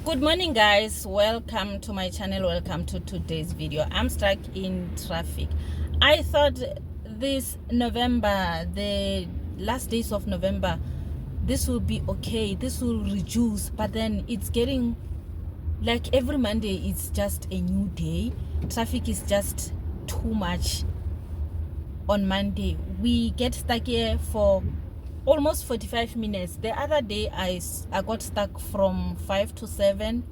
Good morning, guys. Welcome to my channel. Welcome to today's video. I'm stuck in traffic. I thought this November, the last days of November, this will be okay, this will reduce, but then it's getting like every Monday it's just a new day. Traffic is just too much. On Monday we get stuck here for almost 45 minutes. The other day I got stuck from 5 to 7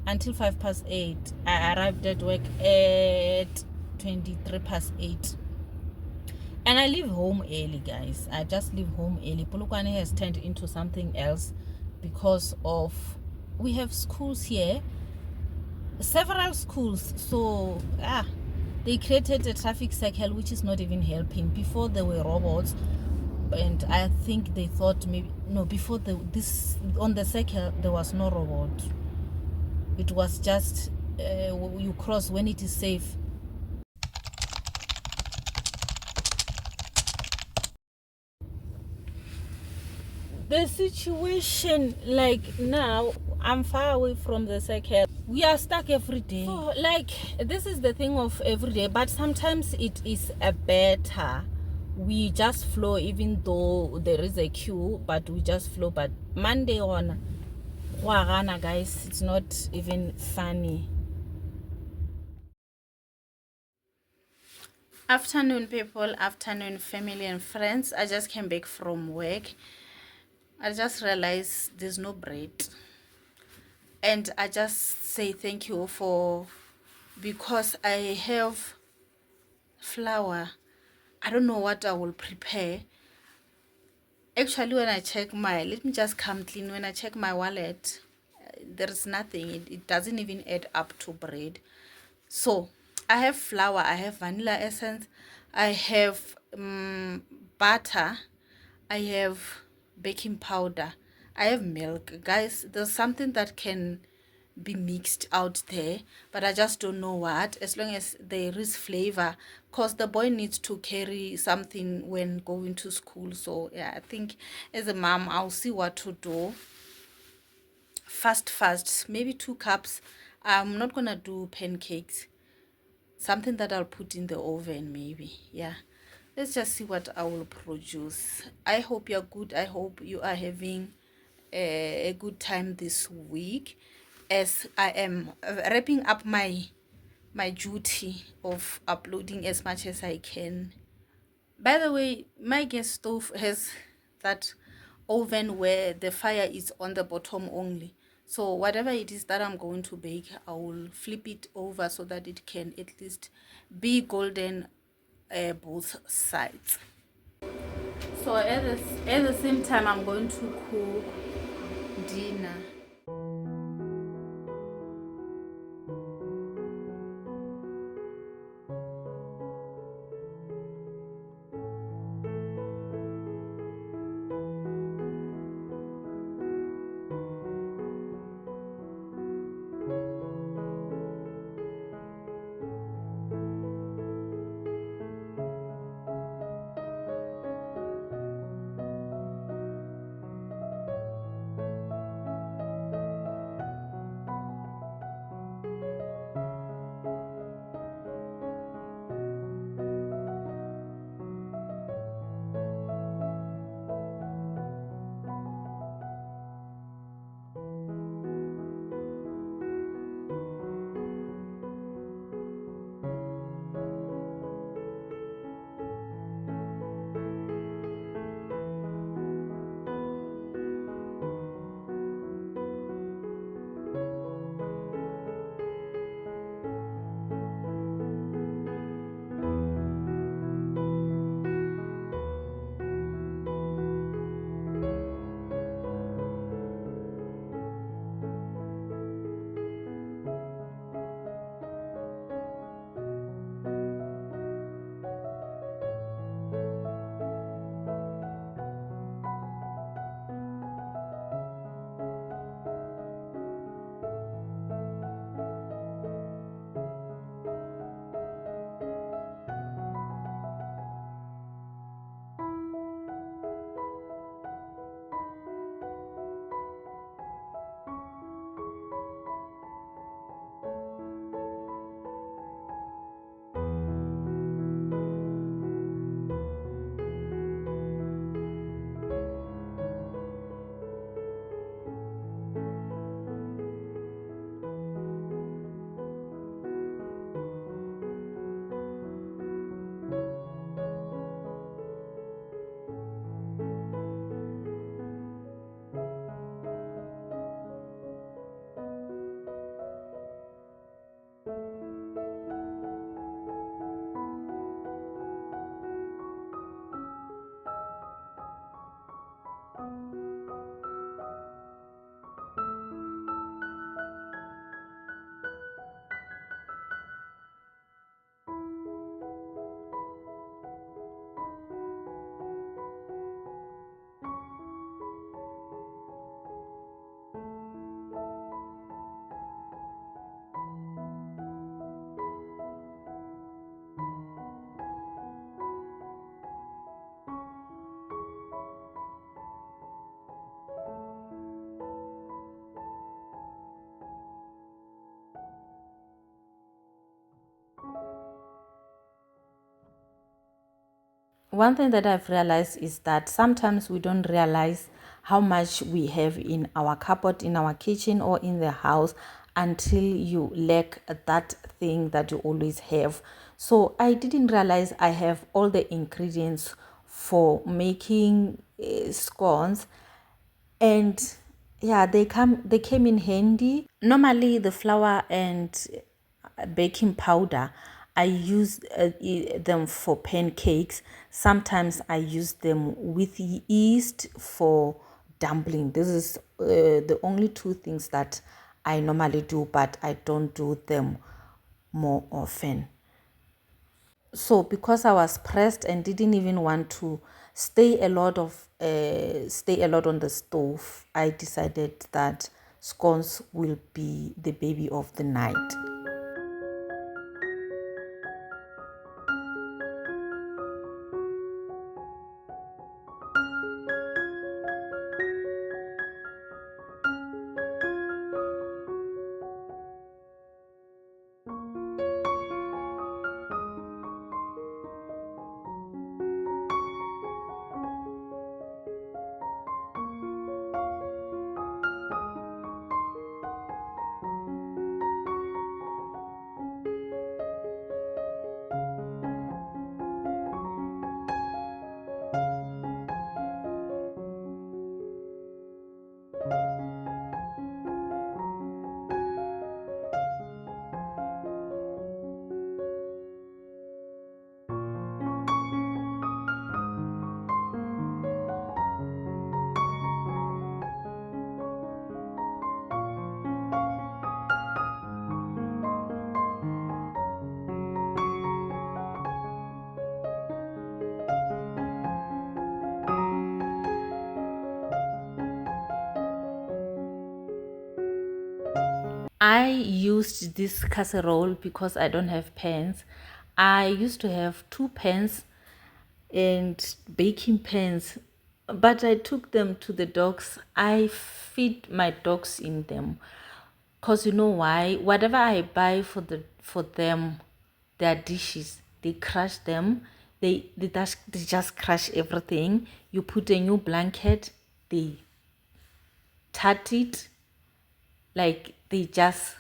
until 5 past 8. I arrived at work at 23 past 8. And I leave home early, guys. I just leave home early. Polokwane has turned into something else because of we have schools here, several schools. So they created a traffic circle which is not even helping. Before there were robots, and I think they thought maybe no, before this on the circle there was no robot. It was just you cross when it is safe. The situation, like now, I'm far away from the circle. We are stuck every day. So, like, this is the thing of every day, but sometimes it is a better. We just flow, even though there is a queue, but we just flow. But Monday on, guys, it's not even funny. Afternoon, people. Afternoon, family and friends. I just came back from work. I just realized there's no bread, and I just say thank you for, because I have flour. I don't know what I will prepare. Actually, when I check let me just come clean. When I check my wallet, there is nothing. It doesn't even add up to bread. So I have flour, I have vanilla essence, I have butter, I have baking powder, I have milk. Guys, there's something that can be mixed out there, but I just don't know what. As long as there is flavor, because the boy needs to carry something when going to school. So yeah, I think as a mom I'll see what to do. Fast, maybe 2 cups. I'm not gonna do pancakes, something that I'll put in the oven maybe. Yeah, let's just see what I will produce. I hope you're good. I hope you are having a good time this week, as I am wrapping up my duty of uploading as much as I can. By the way, my gas stove has that oven where the fire is on the bottom only. So whatever it is that I'm going to bake, I will flip it over so that it can at least be golden both sides. So at the same time, I'm going to cook dinner. one thing that I've realized is that sometimes we don't realize how much we have in our cupboard, in our kitchen, or in the house until you lack that thing that you always have. So I didn't realize I have all the ingredients for making scones, and yeah, they came in handy. Normally the flour and baking powder, I use them for pancakes. Sometimes I use them with yeast for dumpling. This is the only two things that I normally do, but I don't do them more often. So because I was pressed and didn't even want to stay a lot on the stove, I decided that scones will be the baby of the night. I used this casserole because I don't have pans. I used to have two pans and baking pans, but I took them to the dogs. I feed my dogs in them, because you know why? Whatever I buy for them, their dishes, they crush them. They just crush everything. You put a new blanket, they tart it, like they just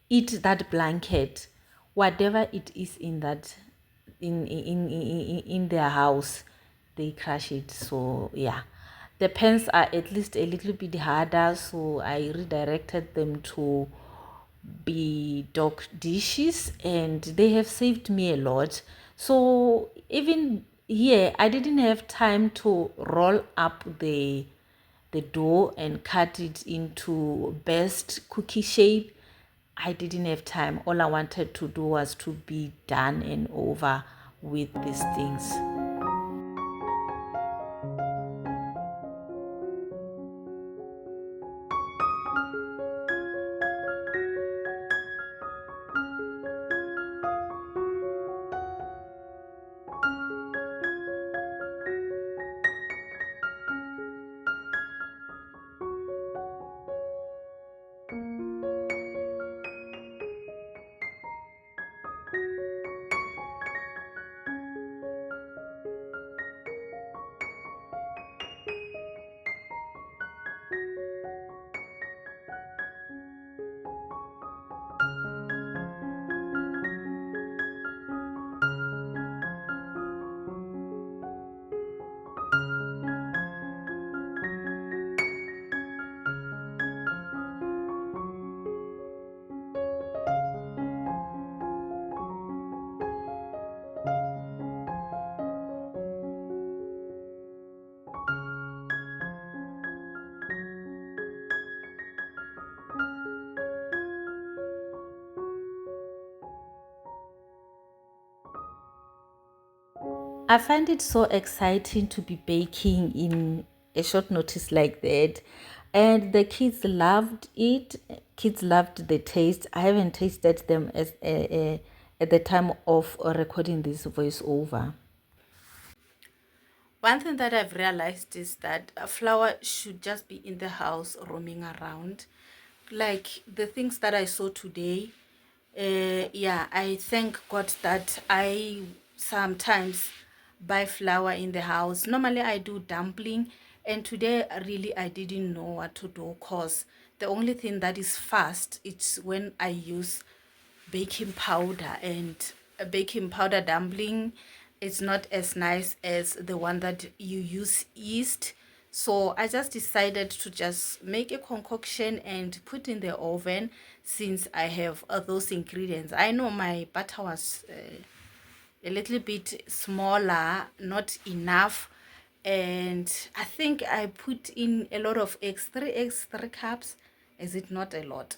eat that blanket, whatever it is in that in their house, they crush it. So yeah, the pens are at least a little bit harder, so I redirected them to be dog dishes, and they have saved me a lot. So even here, I didn't have time to roll up the dough and cut it into best cookie shape. I didn't have time. All I wanted to do was to be done and over with these things. I find it so exciting to be baking in a short notice like that. And the kids loved it. Kids loved the taste. I haven't tasted them at the time of recording this voiceover. One thing that I've realized is that a flower should just be in the house roaming around. Like the things that I saw today, yeah, I thank God that I sometimes buy flour in the house. Normally I do dumpling, and today really I didn't know what to do, cause the only thing that is fast it's when I use baking powder, and a baking powder dumpling is not as nice as the one that you use yeast. So I just decided to just make a concoction and put in the oven, since I have those ingredients. I know my butter was a little bit smaller, not enough, and I think I put in a lot of eggs, 3 eggs, 3 cups. Is it not a lot?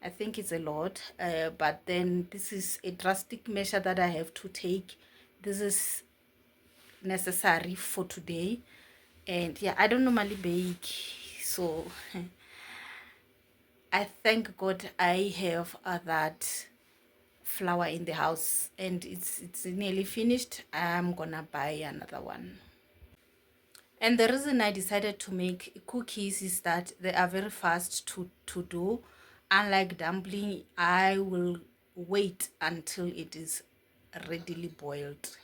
I think it's a lot, but then this is a drastic measure that I have to take. This is necessary for today, and yeah, I don't normally bake, so I thank God I have that flour in the house, and it's nearly finished. I'm gonna buy another one. And the reason I decided to make cookies is that they are very fast to do. Unlike dumpling, I will wait until it is readily boiled.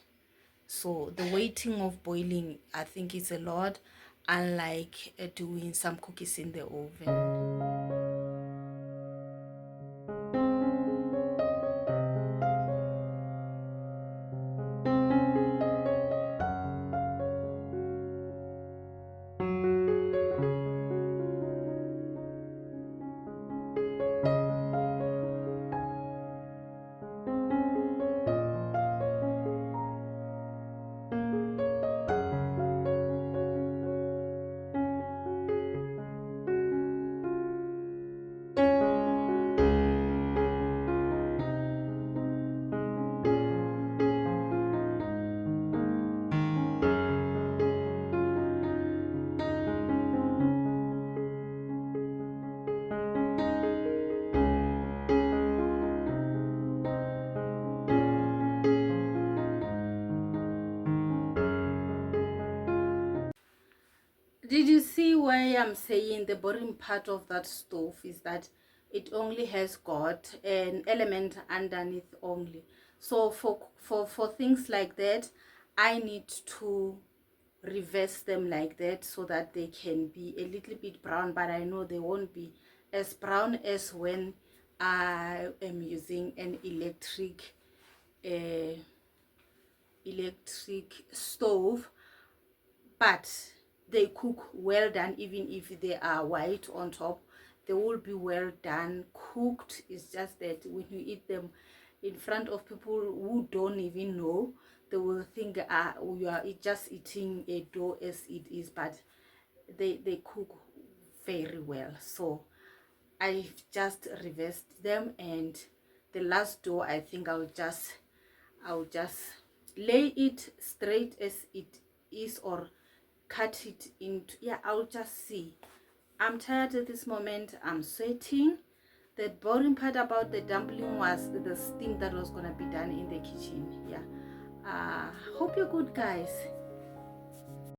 So the waiting of boiling, I think, is a lot, unlike doing some cookies in the oven. Did you see why I'm saying the boring part of that stove is that it only has got an element underneath only? So for things like that, I need to reverse them like that so that they can be a little bit brown, but I know they won't be as brown as when I am using an uh, electric stove. But they cook well done. Even if they are white on top, they will be well done cooked. It's just that when you eat them in front of people who don't even know, they will think you are just eating a dough as it is, but they cook very well. So I just reversed them, and the last dough, I think I'll just lay it straight as it is, or cut it into, yeah, I'll just see. I'm tired at this moment. I'm sweating. The boring part about the dumpling was the thing that was gonna be done in the kitchen. Yeah. Hope you're good, guys.